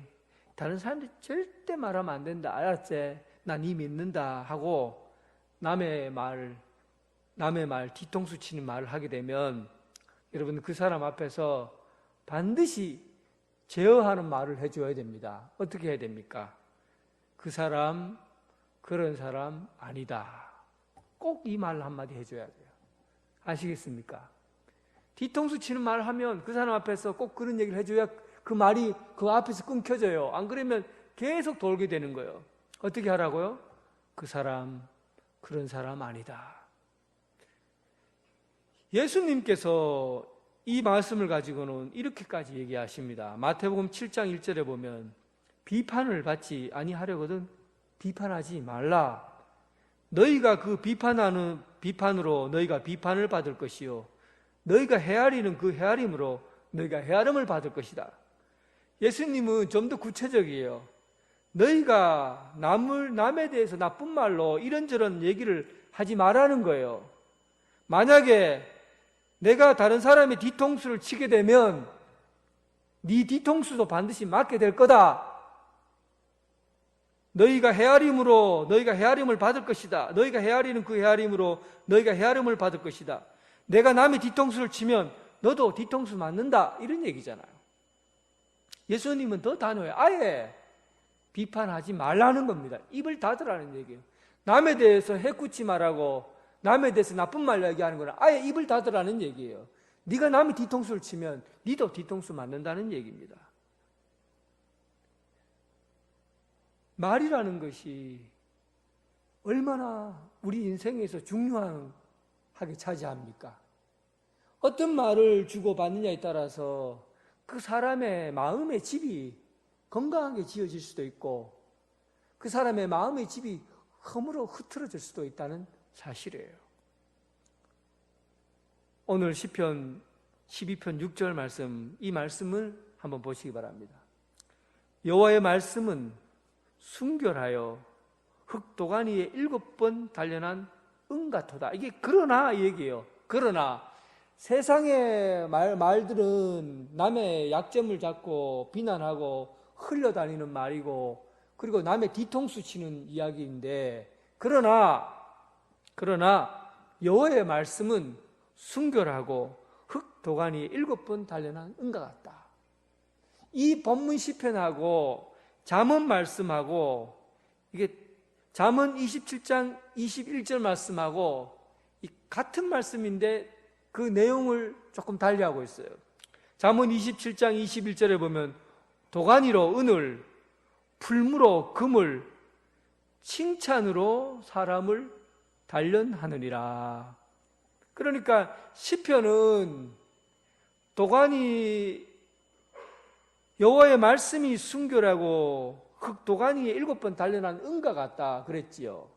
다른 사람들 절대 말하면 안 된다. 알았지? 나 니 믿는다 하고 남의 말 뒤통수 치는 말을 하게 되면 여러분 그 사람 앞에서 반드시 제어하는 말을 해줘야 됩니다. 어떻게 해야 됩니까? 그 사람 그런 사람 아니다. 꼭 이 말 한마디 해줘야 돼요. 아시겠습니까? 뒤통수 치는 말을 하면 그 사람 앞에서 꼭 그런 얘기를 해줘야 그 말이 그 앞에서 끊겨져요. 안 그러면 계속 돌게 되는 거예요. 어떻게 하라고요? 그 사람 그런 사람 아니다. 예수님께서 이 말씀을 가지고는 이렇게까지 얘기하십니다. 마태복음 7장 1절에 보면 비판을 받지 아니하려거든 비판하지 말라. 너희가 그 비판으로 너희가 비판을 받을 것이요 너희가 헤아리는 그 헤아림으로 너희가 헤아림을 받을 것이다. 예수님은 좀 더 구체적이에요. 너희가 남에 대해서 나쁜 말로 이런저런 얘기를 하지 말라는 거예요. 만약에 내가 다른 사람의 뒤통수를 치게 되면 네 뒤통수도 반드시 맞게 될 거다. 너희가 헤아림을 받을 것이다. 너희가 헤아리는 그 헤아림으로 너희가 헤아림을 받을 것이다. 내가 남의 뒤통수를 치면 너도 뒤통수 맞는다. 이런 얘기잖아요. 예수님은 더 단호해요. 아예 비판하지 말라는 겁니다. 입을 닫으라는 얘기예요. 남에 대해서 해꾸치 말하고 남에 대해서 나쁜 말 얘기하는 거는 아예 입을 닫으라는 얘기예요. 네가 남의 뒤통수를 치면 네도 뒤통수 맞는다는 얘기입니다. 말이라는 것이 얼마나 우리 인생에서 중요하게 차지합니까? 어떤 말을 주고받느냐에 따라서 그 사람의 마음의 집이 건강하게 지어질 수도 있고 그 사람의 마음의 집이 허물어 흐트러질 수도 있다는 사실이에요. 오늘 시편 12편 6절 말씀, 이 말씀을 한번 보시기 바랍니다. 여호와의 말씀은 순결하여 흙도가니에 7번 단련한 은같도다. 이게 그러나 이 얘기예요. 그러나 세상의 말들은 남의 약점을 잡고 비난하고 흘려다니는 말이고 그리고 남의 뒤통수 치는 이야기인데 그러나 여호와의 말씀은 순결하고 흙도가니에 7번 단련한 은과 같다. 이 본문 시편하고 잠언 말씀하고 이게 잠언 27장 21절 말씀하고 같은 말씀인데 그 내용을 조금 달리하고 있어요. 잠언 27장 21절에 보면 도가니로 은을, 풀무로 금을, 칭찬으로 사람을 단련하느니라. 그러니까 시편은 도가니 여호와의 말씀이 순결하고 흙도가니에 7번 단련한 은과 같다 그랬지요.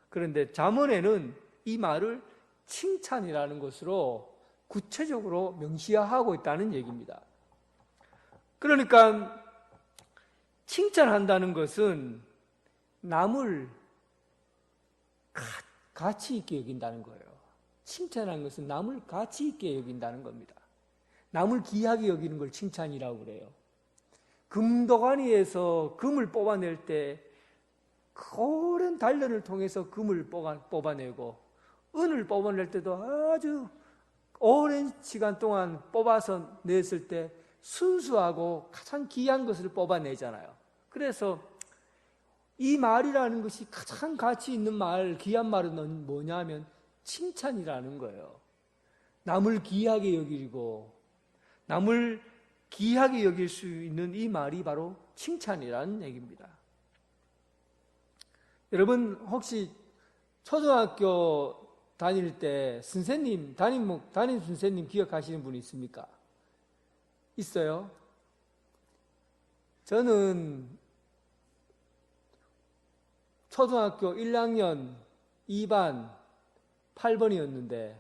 그런데 잠언에는 이 말을 칭찬이라는 것으로 구체적으로 명시하고 있다는 얘기입니다. 그러니까 칭찬한다는 것은 남을 가치 있게 여긴다는 거예요. 칭찬하는 것은 남을 가치 있게 여긴다는 겁니다. 남을 귀하게 여기는 걸 칭찬이라고 그래요. 금도가니에서 금을 뽑아낼 때 오랜 단련을 통해서 금을 뽑아내고 은을 뽑아낼 때도 아주 오랜 시간 동안 뽑아서 냈을 때 순수하고 가장 귀한 것을 뽑아내잖아요. 그래서 이 말이라는 것이 가장 가치 있는 말, 귀한 말은 뭐냐면 칭찬이라는 거예요. 남을 귀하게 여기고 남을 귀하게 여길 수 있는 이 말이 바로 칭찬이라는 얘기입니다. 여러분 혹시 초등학교 다닐 때 선생님, 담임 선생님 기억하시는 분이 있습니까? 있어요? 저는 초등학교 1학년 2반 8번이었는데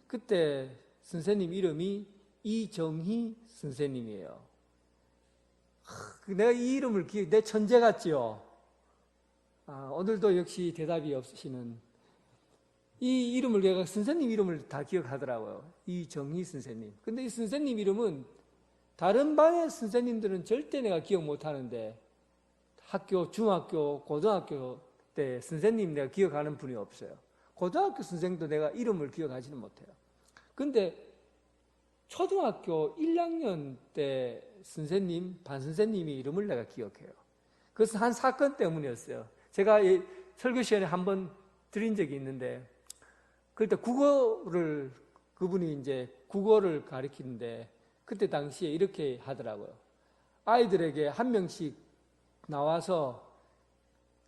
그때 선생님 이름이 이정희 선생님이에요. 내가 이 이름을 내 천재 같지요? 오늘도 역시 대답이 없으시는 이 이름을 내가 선생님 이름을 다 기억하더라고요. 이정희 선생님. 근데 이 선생님 이름은 다른 반의 선생님들은 절대 내가 기억 못하는데 학교, 중학교, 고등학교 때 선생님 내가 기억하는 분이 없어요. 고등학교 선생님도 내가 이름을 기억하지는 못해요. 근데 초등학교 1학년 때 선생님, 반 선생님이 이름을 내가 기억해요. 그것은 한 사건 때문이었어요. 제가 이 설교 시간에 한번 드린 적이 있는데 그때 그분이 이제 국어를 가르치는데 그때 당시에 이렇게 하더라고요. 아이들에게 한 명씩 나와서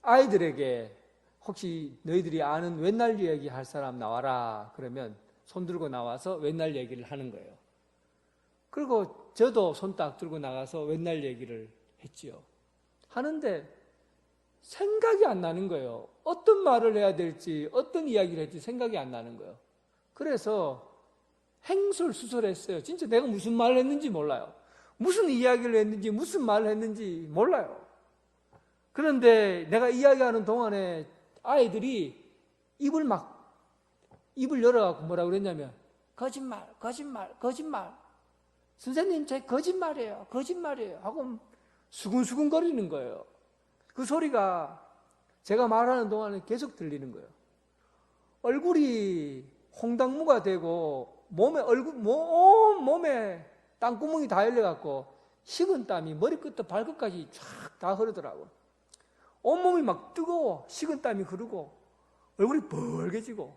아이들에게 혹시 너희들이 아는 옛날 얘기 할 사람 나와라 그러면 손 들고 나와서 옛날 얘기를 하는 거예요. 그리고 저도 손 딱 들고 나가서 옛날 얘기를 했지요. 하는데 생각이 안 나는 거예요. 어떤 말을 해야 될지 어떤 이야기를 할지 생각이 안 나는 거예요. 그래서 행설수설했어요. 진짜 내가 무슨 말을 했는지 몰라요. 무슨 이야기를 했는지 무슨 말을 했는지 몰라요. 그런데 내가 이야기하는 동안에 아이들이 입을 열어갖고 뭐라 그랬냐면 거짓말, 거짓말, 거짓말. 선생님, 제 거짓말이에요, 거짓말이에요 하고 수근수근 거리는 거예요. 그 소리가 제가 말하는 동안에 계속 들리는 거예요. 얼굴이 홍당무가 되고 온 몸에 땅구멍이 다 열려갖고 식은 땀이 머리끝부터 발끝까지 쫙 다 흐르더라고요. 온몸이 막 뜨거워 식은 땀이 흐르고 얼굴이 벌개지고.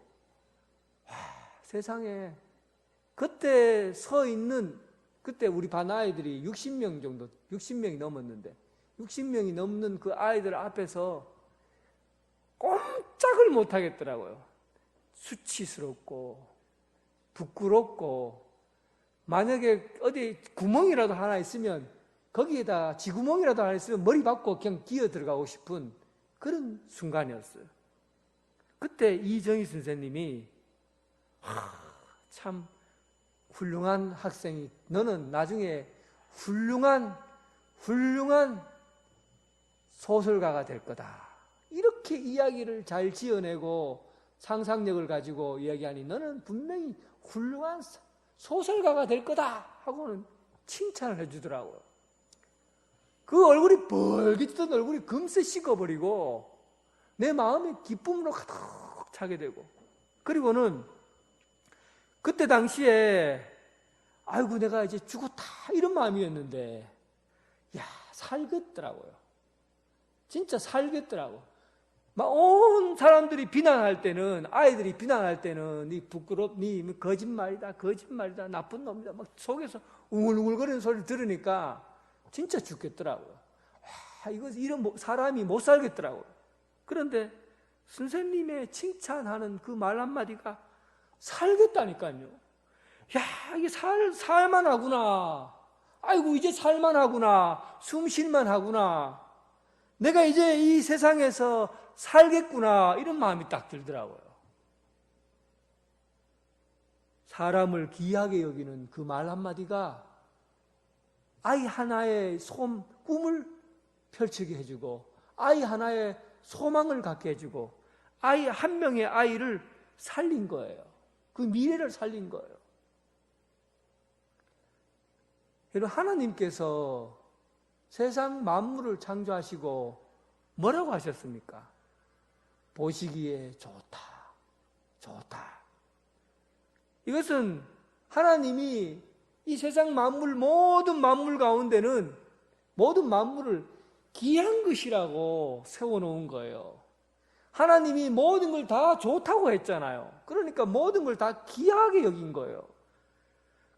와, 세상에. 그때 서 있는, 그때 우리 반 아이들이 60명 정도, 60명이 넘었는데 60명이 넘는 그 아이들 앞에서 꼼짝을 못 하겠더라고요. 수치스럽고 부끄럽고, 만약에 어디 구멍이라도 하나 있으면 거기에다 지구멍이라도 하나 있으면 머리 박고 그냥 기어 들어가고 싶은 그런 순간이었어요. 그때 이정희 선생님이 참 훌륭한 학생이, 너는 나중에 훌륭한 소설가가 될 거다. 이렇게 이야기를 잘 지어내고 상상력을 가지고 이야기하니 너는 분명히 훌륭한 소설가가 될 거다 하고는 칭찬을 해주더라고요. 그 얼굴이 벌개지던 얼굴이 금세 식어버리고 내 마음이 기쁨으로 가득 차게 되고, 그리고는 그때 당시에 아이고 내가 이제 죽었다 이런 마음이었는데, 야, 살겠더라고요. 진짜 살겠더라고. 막 온 사람들이 비난할 때는, 아이들이 비난할 때는 니 부끄럽니, 거짓말이다, 거짓말이다, 나쁜 놈이다 막 속에서 웅얼웅얼거리는 소리를 들으니까 진짜 죽겠더라고요. 와, 이거 이런 사람이 못 살겠더라고요. 그런데 선생님의 칭찬하는 그 말 한마디가 살겠다니까요. 야, 이게 살만하구나. 아이고, 이제 살만하구나. 숨 쉴만하구나. 내가 이제 이 세상에서 살겠구나. 이런 마음이 딱 들더라고요. 사람을 귀하게 여기는 그 말 한마디가 아이 하나의 꿈을 펼치게 해주고, 아이 하나의 소망을 갖게 해주고, 아이 한 명의 아이를 살린 거예요. 그 미래를 살린 거예요. 여러분, 하나님께서 세상 만물을 창조하시고 뭐라고 하셨습니까? 보시기에 좋다, 좋다. 이것은 하나님이 이 세상 만물, 모든 만물 가운데는 모든 만물을 귀한 것이라고 세워놓은 거예요. 하나님이 모든 걸 다 좋다고 했잖아요. 그러니까 모든 걸 다 귀하게 여긴 거예요.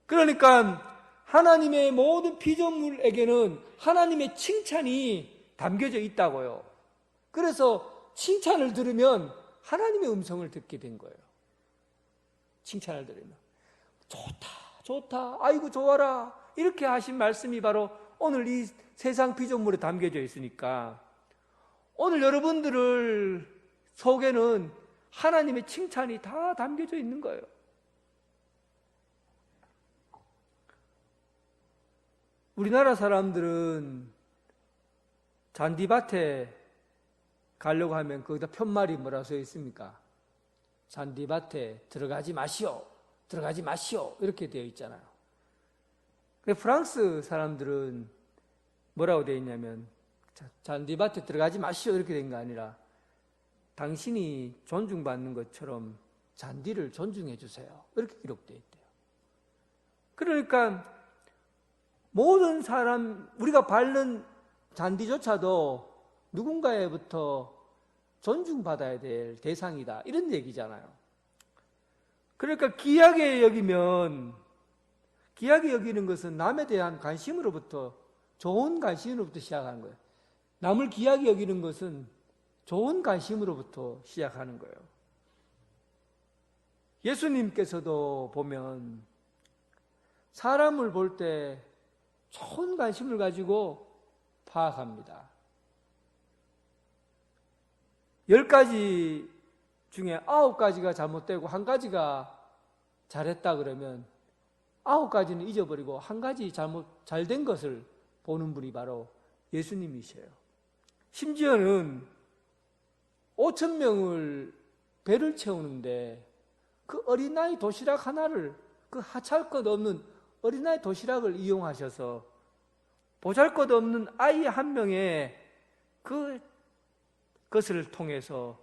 그러니까 하나님의 모든 피조물에게는 하나님의 칭찬이 담겨져 있다고요. 그래서 칭찬을 들으면 하나님의 음성을 듣게 된 거예요. 칭찬을 들으면 좋다, 좋다, 아이고 좋아라, 이렇게 하신 말씀이 바로 오늘 이 세상 피조물에 담겨져 있으니까, 오늘 여러분들을 속에는 하나님의 칭찬이 다 담겨져 있는 거예요. 우리나라 사람들은 잔디밭에 가려고 하면 거기다 편말이 뭐라 써 있습니까? 잔디밭에 들어가지 마시오, 들어가지 마시오, 이렇게 되어 있잖아요. 프랑스 사람들은 뭐라고 되어 있냐면 잔디밭에 들어가지 마시오 이렇게 된 거 아니라 당신이 존중받는 것처럼 잔디를 존중해 주세요, 이렇게 기록되어 있대요. 그러니까 모든 사람, 우리가 밟는 잔디조차도 누군가에부터 존중받아야 될 대상이다, 이런 얘기잖아요. 그러니까 귀하게 여기면, 귀하게 여기는 것은 남에 대한 관심으로부터, 좋은 관심으로부터 시작하는 거예요. 남을 귀하게 여기는 것은 좋은 관심으로부터 시작하는 거예요. 예수님께서도 보면 사람을 볼 때 좋은 관심을 가지고 파악합니다. 10가지 중에 9가지가 잘못되고 1가지가 잘했다 그러면 9가지는 잊어버리고 1가지 잘된 것을 보는 분이 바로 예수님이셔요. 심지어는 5,000명을 배를 채우는데 그 어린아이 도시락 하나를 그 하찮을 것 없는 어린아이 도시락을 이용하셔서 보잘것없는 아이 한 명의 그것을 통해서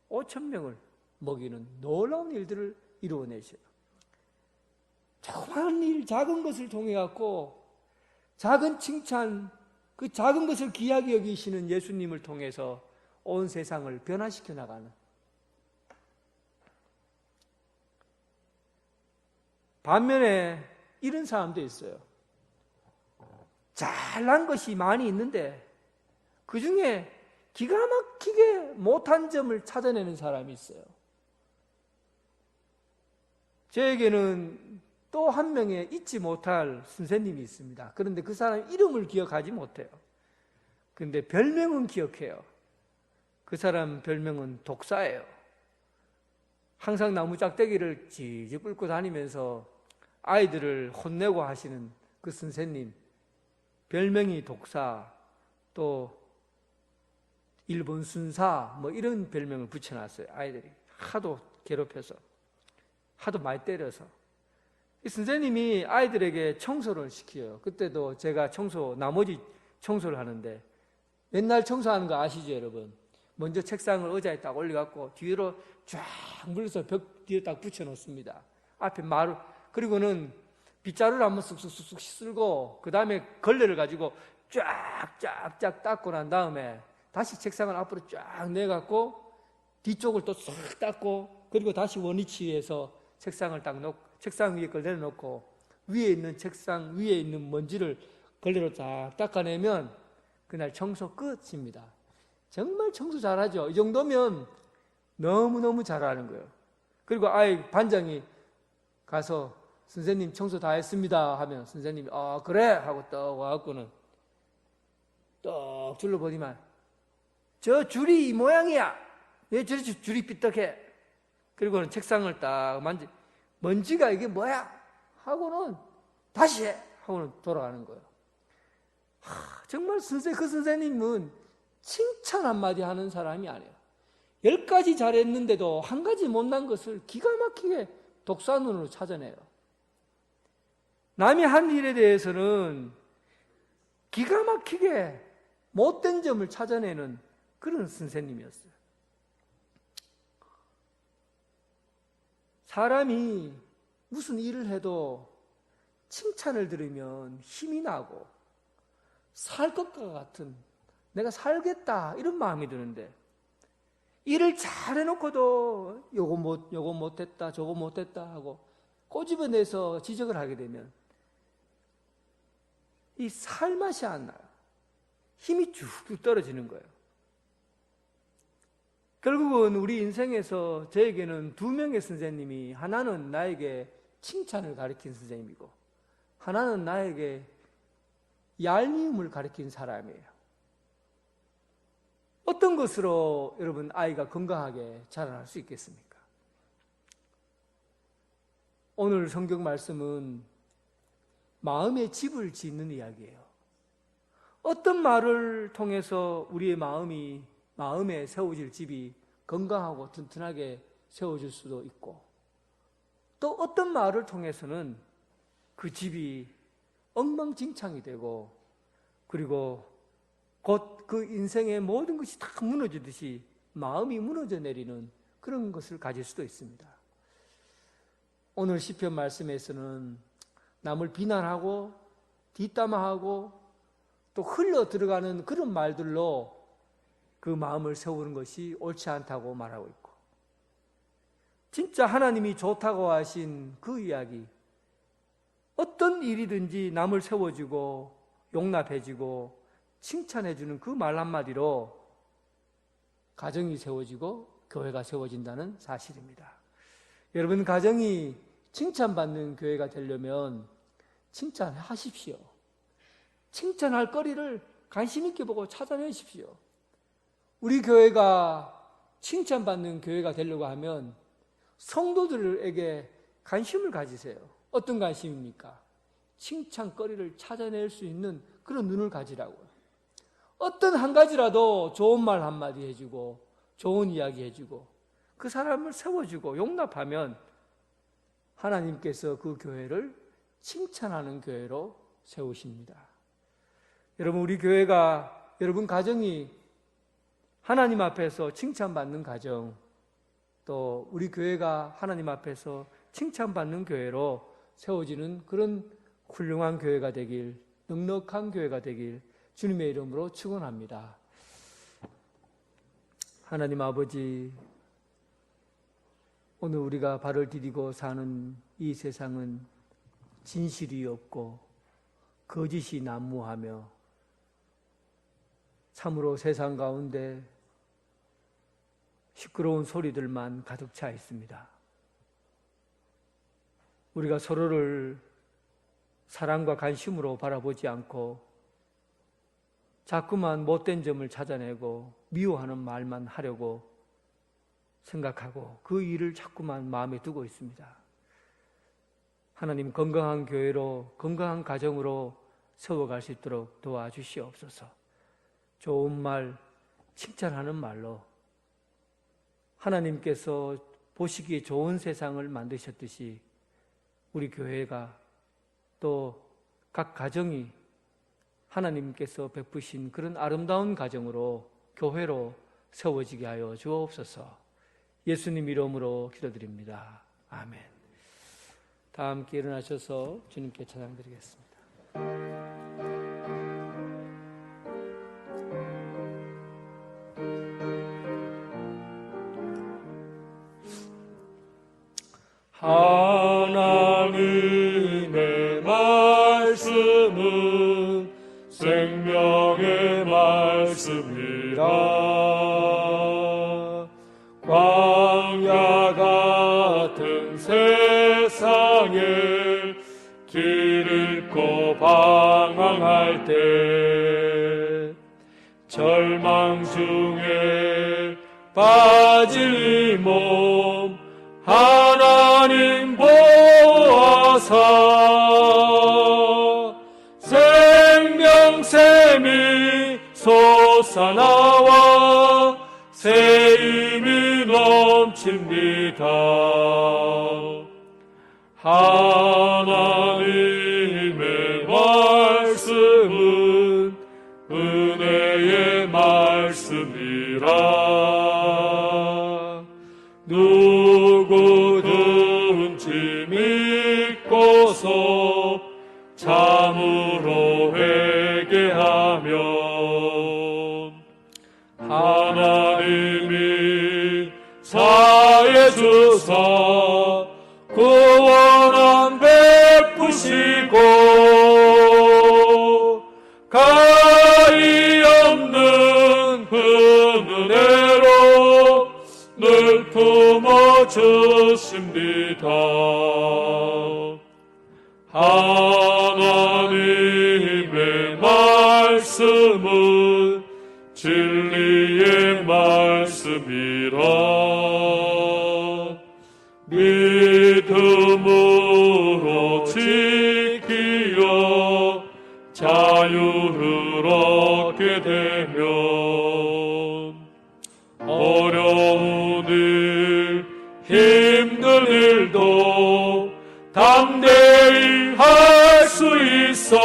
5천 명을 먹이는 놀라운 일들을 이루어내셔요. 조그마한 일, 작은 것을 통해 갖고 작은 칭찬, 그 작은 것을 귀하게 여기시는 예수님을 통해서 온 세상을 변화시켜 나가는, 반면에 이런 사람도 있어요. 잘난 것이 많이 있는데 그 중에 기가 막히게 못한 점을 찾아내는 사람이 있어요. 저에게는 또 한 명의 잊지 못할 선생님이 있습니다. 그런데 그 사람 이름을 기억하지 못해요. 그런데 별명은 기억해요. 그 사람 별명은 독사예요. 항상 나무 짝대기를 지지 끌고 다니면서 아이들을 혼내고 하시는 그 선생님, 별명이 독사, 또 일본 순사, 뭐 이런 별명을 붙여놨어요. 아이들이 하도 괴롭혀서, 하도 많이 때려서. 이 선생님이 아이들에게 청소를 시켜요. 그때도 제가 나머지 청소를 하는데, 맨날 청소하는 거 아시죠, 여러분? 먼저 책상을 의자에 딱 올려갖고 뒤로 쫙 물러서 벽 뒤에 딱 붙여놓습니다. 앞에 그리고는 빗자루를 한번 쑥쑥쑥 쓸고 그 다음에 걸레를 가지고 쫙쫙쫙 닦고 난 다음에 다시 책상을 앞으로 쫙 내갖고 뒤쪽을 또 싹 닦고, 그리고 다시 원위치에서 책상을 딱 놓고, 책상 위에 걸 내려놓고 책상 위에 있는 먼지를 걸레로 딱 닦아내면 그날 청소 끝입니다. 정말 청소 잘하죠. 이 정도면 너무너무 잘하는 거예요. 그리고 반장이 가서 선생님 청소 다 했습니다 하면 선생님이 그래 하고 떡 와갖고는 떡 둘러보니만 저 줄이 이 모양이야. 왜 저리 줄이 삐딱해? 그리고는 책상을 딱 먼지가 이게 뭐야? 하고는 다시 해! 하고는 돌아가는 거예요. 정말 그 선생님은 칭찬 한마디 하는 사람이 아니에요. 10가지 잘했는데도 한 가지 못난 것을 기가 막히게 독사 눈으로 찾아내요. 남이 한 일에 대해서는 기가 막히게 못된 점을 찾아내는 그런 선생님이었어요. 사람이 무슨 일을 해도 칭찬을 들으면 힘이 나고 살 것과 같은, 내가 살겠다 이런 마음이 드는데, 일을 잘 해놓고도 요거 못했다 저거 못했다 하고 꼬집어내서 지적을 하게 되면 이 살맛이 안 나요. 힘이 쭉쭉 떨어지는 거예요. 결국은 우리 인생에서 저에게는 2명의 선생님이, 하나는 나에게 칭찬을 가르친 선생님이고 하나는 나에게 얄미움을 가르친 사람이에요. 어떤 것으로 여러분 아이가 건강하게 자라날 수 있겠습니까? 오늘 성경 말씀은 마음의 집을 짓는 이야기예요. 어떤 말을 통해서 우리의 마음에 세워질 집이 건강하고 튼튼하게 세워질 수도 있고, 또 어떤 말을 통해서는 그 집이 엉망진창이 되고, 그리고 곧 그 인생의 모든 것이 다 무너지듯이 마음이 무너져 내리는 그런 것을 가질 수도 있습니다. 오늘 시편 말씀에서는 남을 비난하고 뒷담화하고 또 흘러 들어가는 그런 말들로 그 마음을 세우는 것이 옳지 않다고 말하고 있고, 진짜 하나님이 좋다고 하신 그 이야기, 어떤 일이든지 남을 세워주고 용납해주고 칭찬해주는 그 말 한마디로 가정이 세워지고 교회가 세워진다는 사실입니다. 여러분, 가정이 칭찬받는 교회가 되려면 칭찬하십시오. 칭찬할 거리를 관심 있게 보고 찾아내십시오. 우리 교회가 칭찬받는 교회가 되려고 하면 성도들에게 관심을 가지세요. 어떤 관심입니까? 칭찬거리를 찾아낼 수 있는 그런 눈을 가지라고요. 어떤 한 가지라도 좋은 말 한마디 해주고 좋은 이야기 해주고 그 사람을 세워주고 용납하면 하나님께서 그 교회를 칭찬하는 교회로 세우십니다. 여러분, 우리 교회가, 여러분 가정이 하나님 앞에서 칭찬받는 가정, 또 우리 교회가 하나님 앞에서 칭찬받는 교회로 세워지는 그런 훌륭한 교회가 되길, 넉넉한 교회가 되길 주님의 이름으로 축원합니다. 하나님 아버지, 오늘 우리가 발을 디디고 사는 이 세상은 진실이 없고 거짓이 난무하며 참으로 세상 가운데 시끄러운 소리들만 가득 차 있습니다. 우리가 서로를 사랑과 관심으로 바라보지 않고 자꾸만 못된 점을 찾아내고 미워하는 말만 하려고 생각하고 그 일을 자꾸만 마음에 두고 있습니다. 하나님, 건강한 교회로, 건강한 가정으로 세워갈 수 있도록 도와주시옵소서. 좋은 말, 칭찬하는 말로 하나님께서 보시기에 좋은 세상을 만드셨듯이 우리 교회가 또 각 가정이 하나님께서 베푸신 그런 아름다운 가정으로, 교회로 세워지게 하여 주옵소서. 예수님 이름으로 기도드립니다. 아멘. 다 함께 일어나셔서 주님께 찬양드리겠습니다. 하나님의 말씀은 생명의 말씀이라. 광야 같은 세상에 길 잃고 방황할 때, 절망 중에 빠질 이 몸 하나님 보아사 생명샘이 솟아나와 새 힘이 넘칩니다. 하나님의 말씀은 은혜의 말씀이라. 누구든지 믿고서 참으로 회개하면 하나님이 사해 주사 구원함 베푸시고 가히 없는 그 은혜로 늘 품어주십니다. 하나님의 말씀은 진리의 말씀이라. 믿음으로 지키어 자유를 얻게 되면 어려운 일, 힘든 일도 담대히 할 수 있어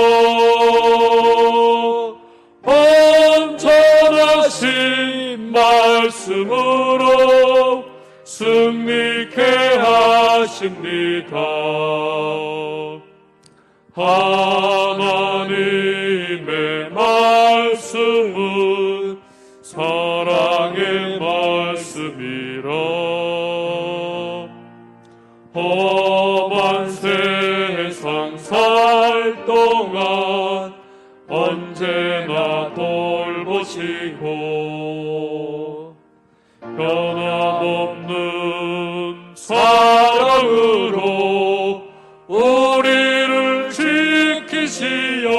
온전하신 말씀으로 승리케 하십니다. 하나님의 말씀은 사랑의 말씀이라. 험한 세상 살 동안 언제나 돌보시고 변함없는 사랑으로 우리를 지키시어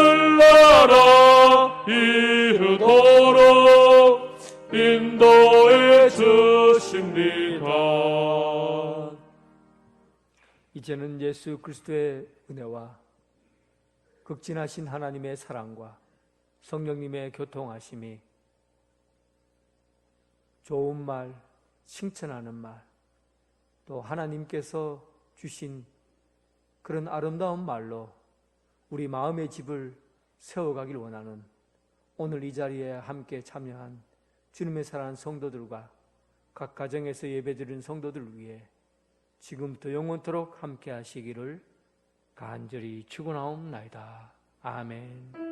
하늘나라 이르도록 인도해 주십니다. 이제는 예수 그리스도의 은혜와 극진하신 하나님의 사랑과 성령님의 교통하심이 좋은 말, 칭찬하는 말, 또 하나님께서 주신 그런 아름다운 말로 우리 마음의 집을 세워가길 원하는 오늘 이 자리에 함께 참여한 주님의 사랑하는 성도들과 각 가정에서 예배드리는 성도들을 위해 지금부터 영원토록 함께 하시기를 간절히 축원하옵나이다. 아멘.